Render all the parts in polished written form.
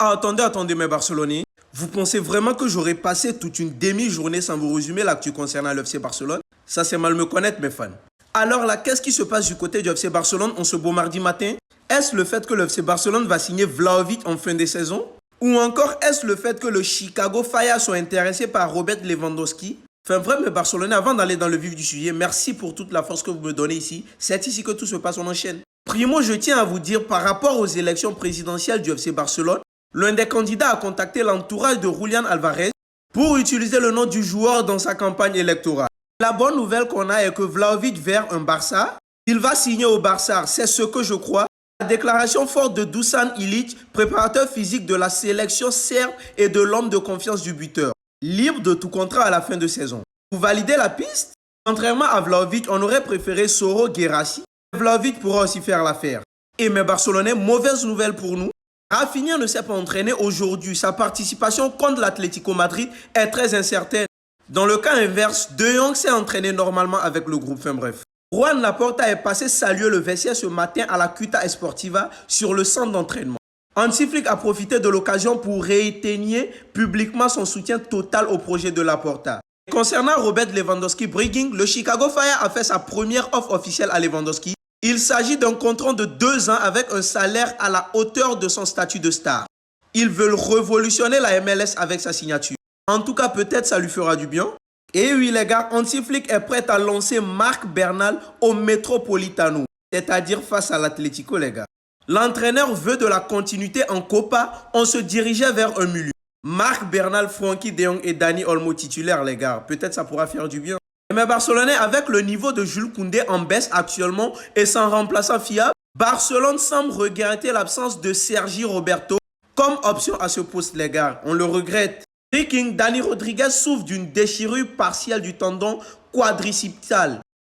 Ah, attendez mes Barcelonais. Vous pensez vraiment que j'aurais passé toute une demi-journée sans vous résumer l'actu concernant le FC Barcelone? Ça, c'est mal me connaître, mes fans. Alors là, qu'est-ce qui se passe du côté du FC Barcelone en ce beau mardi matin? Est-ce le fait que le FC Barcelone va signer Vlahovic en fin de saison? Ou encore est-ce le fait que le Chicago Fire soit intéressé par Robert Lewandowski? Enfin bref, mes Barcelonais, avant d'aller dans le vif du sujet, merci pour toute la force que vous me donnez ici. C'est ici que tout se passe, on enchaîne. Primo, je tiens à vous dire, par rapport aux élections présidentielles du FC Barcelone, l'un des candidats a contacté l'entourage de Julián Álvarez pour utiliser le nom du joueur dans sa campagne électorale. La bonne nouvelle qu'on a est que Vlahovic vers un Barça, il va signer au Barça, c'est ce que je crois. La déclaration forte de Dusan Ilić, préparateur physique de la sélection serbe et de l'homme de confiance du buteur, libre de tout contrat à la fin de saison. Vous validez la piste? Contrairement à Vlahovic, on aurait préféré Soro Guirassy. Vlahovic pourra aussi faire l'affaire. Et mes Barcelonais, mauvaise nouvelle pour nous. Rafinha ne s'est pas entraîné aujourd'hui. Sa participation contre l'Atlético Madrid est très incertaine. Dans le cas inverse, De Jong s'est entraîné normalement avec le groupe. Enfin bref. Juan Laporta est passé saluer le vestiaire ce matin à la Ciutat Esportiva sur le centre d'entraînement. Hansi Flick a profité de l'occasion pour réitérer publiquement son soutien total au projet de Laporta. Concernant Robert Lewandowski Brigging, le Chicago Fire a fait sa première offre officielle à Lewandowski. Il s'agit d'un contrat de 2 ans avec un salaire à la hauteur de son statut de star. Ils veulent révolutionner la MLS avec sa signature. En tout cas, peut-être ça lui fera du bien. Et oui les gars, Hansi Flick est prêt à lancer Marc Bernal au Metropolitano, c'est-à-dire face à l'Atlético les gars. L'entraîneur veut de la continuité en Copa, on se dirigeait vers un milieu. Marc Bernal, Frenkie de Jong et Dani Olmo titulaires les gars, peut-être ça pourra faire du bien. Mais Barcelonais, avec le niveau de Jules Koundé en baisse actuellement et sans remplaçant fiable, Barcelone semble regretter l'absence de Sergi Roberto comme option à ce poste les gars, on le regrette. King, Dani Rodriguez souffre d'une déchirure partielle du tendon quadriceps.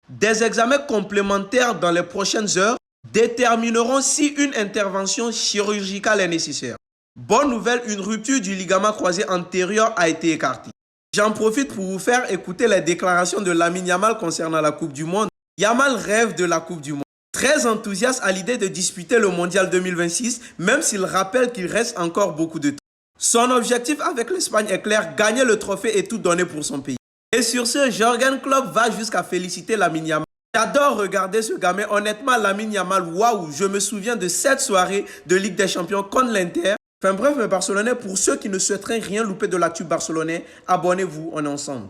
Des examens complémentaires dans les prochaines heures détermineront si une intervention chirurgicale est nécessaire. Bonne nouvelle, une rupture du ligament croisé antérieur a été écartée. J'en profite pour vous faire écouter les déclarations de Lamine Yamal concernant la Coupe du Monde. Yamal rêve de la Coupe du Monde. Très enthousiaste à l'idée de disputer le Mondial 2026, même s'il rappelle qu'il reste encore beaucoup de temps. Son objectif avec l'Espagne est clair, gagner le trophée et tout donner pour son pays. Et sur ce, Jürgen Klopp va jusqu'à féliciter Lamine Yamal. J'adore regarder ce gamin, honnêtement Lamine Yamal, waouh, je me souviens de cette soirée de Ligue des Champions contre l'Inter. Enfin bref, mes Barcelonais, pour ceux qui ne souhaiteraient rien louper de l'actu barcelonais, abonnez-vous, on est ensemble.